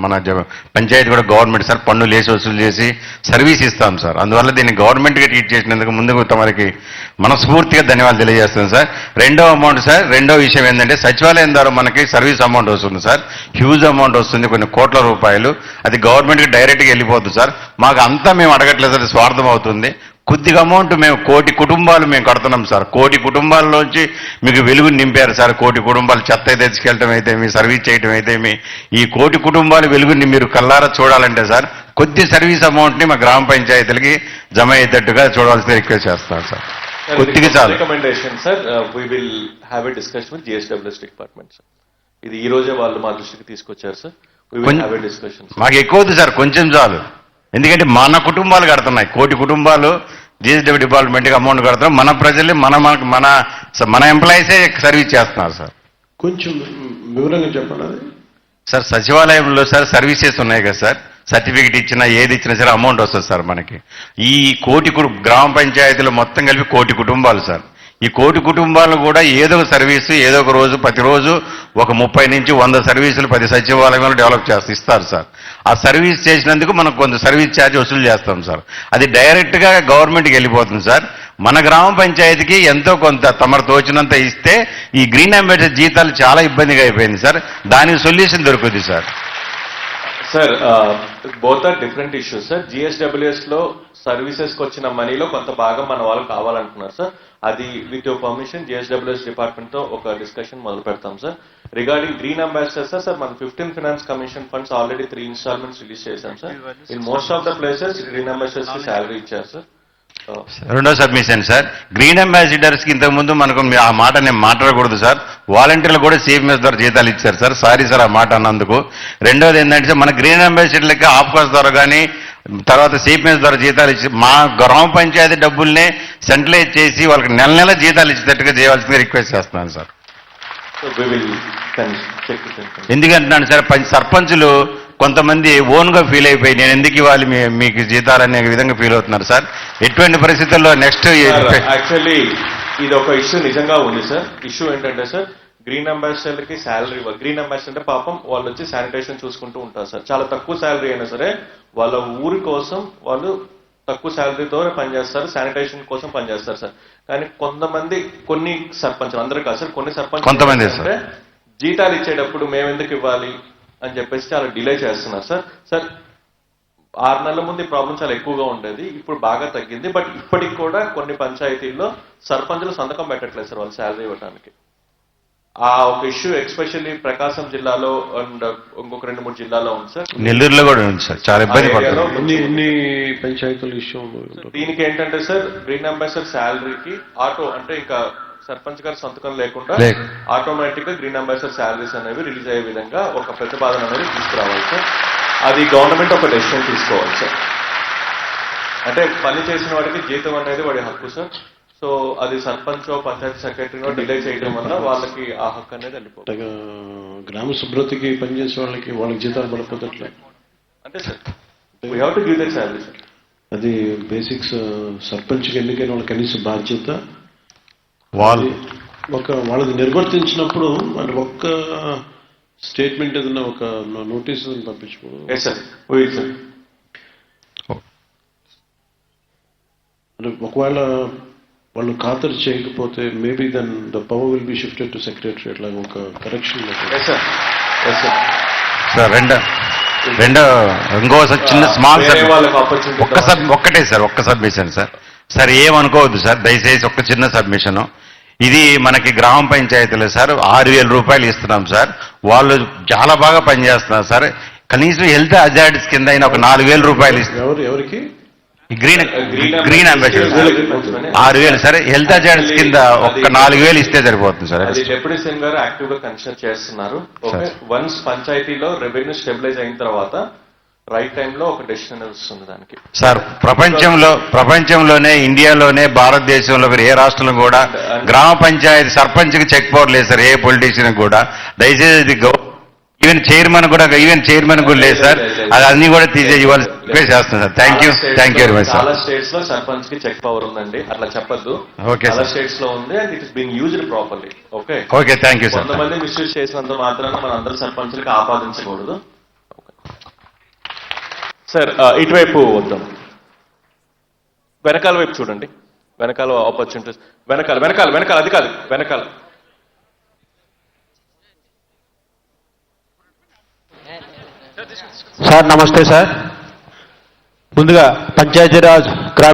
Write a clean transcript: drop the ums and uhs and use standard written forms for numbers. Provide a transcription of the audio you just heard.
మన పంచాయతీ కూడా government sir పన్నులు వేసి వసూలు చేసి సర్వీస్ ఇస్తాం సార్. అందువల్ల దీన్ని గవర్నమెంట్గా ట్రీట్ చేసినందుకు ముందుకు తమరికి మనస్ఫూర్తిగా ధన్యవాదాలు తెలియజేస్తాను సార్. రెండో అమౌంట్ సార్, రెండో విషయం ఏంటంటే సచివాలయం ద్వారా మనకి సర్వీస్ అమౌంట్ వస్తుంది సార్. హ్యూజ్ అమౌంట్ వస్తుంది, కొన్ని కోట్ల రూపాయలు. అది గవర్నమెంట్కి డైరెక్ట్గా వెళ్ళిపోతుంది సార్. మాకు అంతా మేము అడగట్లేదు సార్, స్వార్థం అవుతుంది. కొద్దిగా అమౌంట్ మేము 1 కోటి కుటుంబాలు మేము కడుతున్నాం సార్. 1 కోటి కుటుంబాల్లోంచి మీకు వెలుగు నింపారు సార్. 1 కోటి కుటుంబాలు చెత్త తెచ్చుకెళ్ళటం అయితే మీ సర్వీస్ చేయటం అయితే మీ ఈ 1 కోటి కుటుంబాలు వెలుగుని మీరు కల్లారా చూడాలంటే సార్ కొద్ది సర్వీస్ అమౌంట్ని మా గ్రామ పంచాయతీలకి జమ అయ్యేటట్టుగా చూడాల్సిన రిక్వెస్ట్ చేస్తాను సార్. కొద్దిగా చాలు. Recommendation sir, we will have a discussion with GSWS department sir. ఇది ఈ రోజే వాళ్ళు మా దృష్టికి తీసుకొచ్చారు sir. We will have a discussion. మాకు ఎక్కువ వద్దు సార్, కొంచెం చాలు. ఎందుకంటే మన కుటుంబాలు కడుతున్నాయి, 1 కోటి కుటుంబాలు జిఎస్డబ్ల్యూ డిపార్ట్మెంట్కి అమౌంట్ కడుతున్నాం. మన ప్రజల్ని మన ఎంప్లాయీసే సర్వీస్ చేస్తున్నారు సార్. కొంచెం వివరంగా చెప్పండి సార్. సచివాలయంలో సార్ సర్వీసెస్ ఉన్నాయి కదా సార్, సర్టిఫికెట్ ఇచ్చినా ఏది ఇచ్చినా సరే అమౌంట్ వస్తుంది సార్ మనకి. ఈ 1 కోటి గ్రామ పంచాయతీలు మొత్తం కలిపి 1 కోటి కుటుంబాలు సార్. ఈ 1 కోటి కుటుంబాలు కూడా ఏదో ఒక సర్వీసు ఏదో ఒక రోజు ప్రతిరోజు ఒక 30 నుంచి 100 సర్వీసులు 10 సచివాలయంలో డెవలప్ ఇస్తారు సార్. ఆ సర్వీస్ చేసినందుకు మనకు కొంత సర్వీస్ ఛార్జ్ వసూలు చేస్తాం సార్. అది డైరెక్ట్గా గవర్నమెంట్కి వెళ్ళిపోతుంది సార్. మన గ్రామ పంచాయతీకి ఎంతో కొంత తమరు తోచినంత ఇస్తే ఈ గ్రీన్ అంబాసిడర్ జీతాలు చాలా ఇబ్బందిగా అయిపోయింది సార్. దానికి సొల్యూషన్ దొరుకుతుంది sir. Sir both are different issues sir. GSWS లో సర్వీసెస్ కి వచ్చిన మనీలో కొంత భాగం మన వాళ్ళు కావాలంటున్నారు సార్. అది with your permission GSWS department తో ఒక డిస్కషన్ మొదలు పెడతాం sir. Regarding green ambassador sir, మన 15 finance commission funds already 3 installments release చేశాం sir. In most of the places green ambassadors కి శాలరీ ఇచ్చారు సార్. రెండో సబ్మిషన్ సార్, గ్రీన్ అంబాసిడర్స్కి ఇంతకుముందు మనకు ఆ మాట నేను మాట్లాడకూడదు సార్. వాలంటీర్లు కూడా సిఎంఎస్ ద్వారా జీతాలు ఇచ్చారు సార్. సారీ సార్ ఆ మాట అన్నందుకు. రెండోది ఏంటంటే మన గ్రీన్ అంబాసిడర్లకి ఆఫ్కాస్ ద్వారా కానీ తర్వాత సిఎంఎస్ ద్వారా జీతాలు ఇచ్చి మా గ్రామ పంచాయతీ డబ్బుల్నే సెంట్రలైజ్ చేసి వాళ్ళకి నెల నెల జీతాలు ఇచ్చేటట్టుగా చేయాల్సిందిగా రిక్వెస్ట్ చేస్తున్నాను సార్. ఎందుకంటున్నాను సార్, సర్పంచులు కొంతమంది ఓన్గా ఫీల్ అయిపోయి నేను ఎందుకు ఇవ్వాలి మీకు జీతాలు అనే విధంగా ఫీల్ అవుతున్నారు సార్. ఎటువంటి పరిస్థితుల్లో నెక్స్ట్ యాక్చువల్లీ ఇది ఒక ఇష్యూ నిజంగా ఉంది సార్. ఇష్యూ ఏంటంటే సార్, గ్రీన్ అంబాసిడర్లకి శాలరీ ఇవ్వాలి. గ్రీన్ అంబాసిడర్ అంటే పాపం వాళ్ళు వచ్చి శానిటేషన్ చూసుకుంటూ ఉంటారు సార్. చాలా తక్కువ శాలరీ అయినా సరే వాళ్ళ ఊరి కోసం వాళ్ళు తక్కువ శాలరీతో పనిచేస్తారు, శానిటేషన్ కోసం పనిచేస్తారు సార్. కానీ కొంతమంది కొన్ని సర్పంచులు, అందరూ కాదు సార్, కొన్ని సర్పంచ్ కొంతమంది జీతాలు ఇచ్చేటప్పుడు మేము ఎందుకు ఇవ్వాలి అని చెప్పేసి చాలా డిలే చేస్తున్నారు సార్. సార్ 6 నెలల ముందు ఈ ప్రాబ్లం చాలా ఎక్కువగా ఉండేది, ఇప్పుడు బాగా తగ్గింది. బట్ ఇప్పటికి కూడా కొన్ని పంచాయతీల్లో సర్పంచులు సంతకం పెట్టట్లేదు సార్ వాళ్ళు శాలరీ ఇవ్వడానికి. ఆ ఒక ఇష్యూ ఎస్పెషల్లీ ప్రకాశం జిల్లాలో అండ్ ఇంకొక 2-3 జిల్లాలో ఉంది సార్. నెల్లూరులో కూడా ఉంది సార్, చాలా ఇబ్బంది పడుతుంది. పంచాయతీల ఇష్యూ. దీనికి ఏంటంటే సార్, గ్రీన్ అంబాసిడర్ శాలరీకి ఆటో అంటే ఇంకా సర్పంచ్ గారి సంతకం లేకుండా ఆటోమేటిక్ గా గ్రీన్ అంబాసిడర్ శాలరీస్ అనేవి రిలీజ్ అయ్యే విధంగా ఒక ప్రతిపాదన అనేది తీసుకురావాలి సార్. అది గవర్నమెంట్ ఒక డెసిషన్ తీసుకోవాలి సార్. అంటే పని చేసిన వాడికి జీతం అనేది వాడి హక్కు సార్. సో అది సర్పంచ్ పంచాయతీ సెక్రటరీనో డిలే చేయడం వల్ల వాళ్ళకి ఆ హక్కు అనేది వెళ్ళిపోతుంది. గ్రామ శుభ్రతకి పనిచేసే వాళ్ళకి జీతాలు పడిపోతట్లే అంటే sir we have to give that salary sir. అది బేసిక్స్. సర్పంచ్కి ఎన్నికైన వాళ్ళ కనీస బాధ్యత వాళ్ళది నిర్వర్తించినప్పుడు అంటే ఒక్క స్టేట్మెంట్ ఏదన్నా ఒక నోటీస్ పంపించుకోవడం. అంటే ఒకవేళ వాళ్ళు ఖాతరు చేయకపోతే maybe then the power will be shifted to secretary. అట్లా ఒక కరెక్షన్ సార్. రెండో ఇంకో చిన్న స్మాల్ ఒక్కటే సార్, ఒక్క సబ్మిషన్ సార్. సార్ ఏమనుకోవద్దు సార్, దయచేసి ఒక్క చిన్న సబ్మిషను. ఇది మనకి గ్రామ పంచాయతీలో సార్ 6,000 రూపాయలు ఇస్తున్నాం సార్. వాళ్ళు చాలా బాగా పనిచేస్తున్నారు సార్. కనీసం హెల్త్ హజార్డ్స్ కింద అయినా ఒక 4,000 రూపాయలు ఇస్తారు. ఎవరికి? గ్రీన్ అంబాసిడర్ 6,000 సరే. హెల్త్ హజార్డ్స్ కింద ఒక్క 4,000 ఇస్తే సరిపోతుంది సార్. డిప్యూటీ సీఎం గారు యాక్టివ్ గా కన్సిడర్ చేస్తున్నారు. వన్స్ పంచాయతీలో రెవెన్యూ స్టెబిలైజ్ అయిన తర్వాత రైట్ టైంలో ఒక డెసిషన్ వస్తుంది దానికి సార్. ప్రపంచంలోనే ఇండియాలోనే భారతదేశంలో ఏ రాష్ట్రంలో కూడా గ్రామ పంచాయతీ సర్పంచ్కి చెక్ పవర్ లేదు సార్, ఏ పొలిటీషియన్ కూడా. దయచేసి ఈవెన్ చైర్మన్ కూడా లేదు సార్. అది అన్ని కూడా ఇవ్వాలి చేస్తున్నాం sir. Thank you very much sir. చాలా స్టేట్స్ లో సర్పంచ్ కి చెక్ పవర్ ఉందండి, అట్లా చెప్పద్దు. చాలా స్టేట్స్ లో ఉంది and it is being used properly. Okay, thank you sir. కొంతమంది మిస్యూజ్ చేసినంత మాత్రాన మన అందరూ సర్పంచ్లకి ఆపాదించకూడదు. సార్ ఇటువైపు వద్దాం, వెనకాల వైపు చూడండి, వెనకాల ఆపర్చునిటీస్, వెనకాల వెనకాల వెనకాల, అది కాదు వెనకాల. సార్ నమస్తే సార్. ముందుగా పంచాయతీరాజ్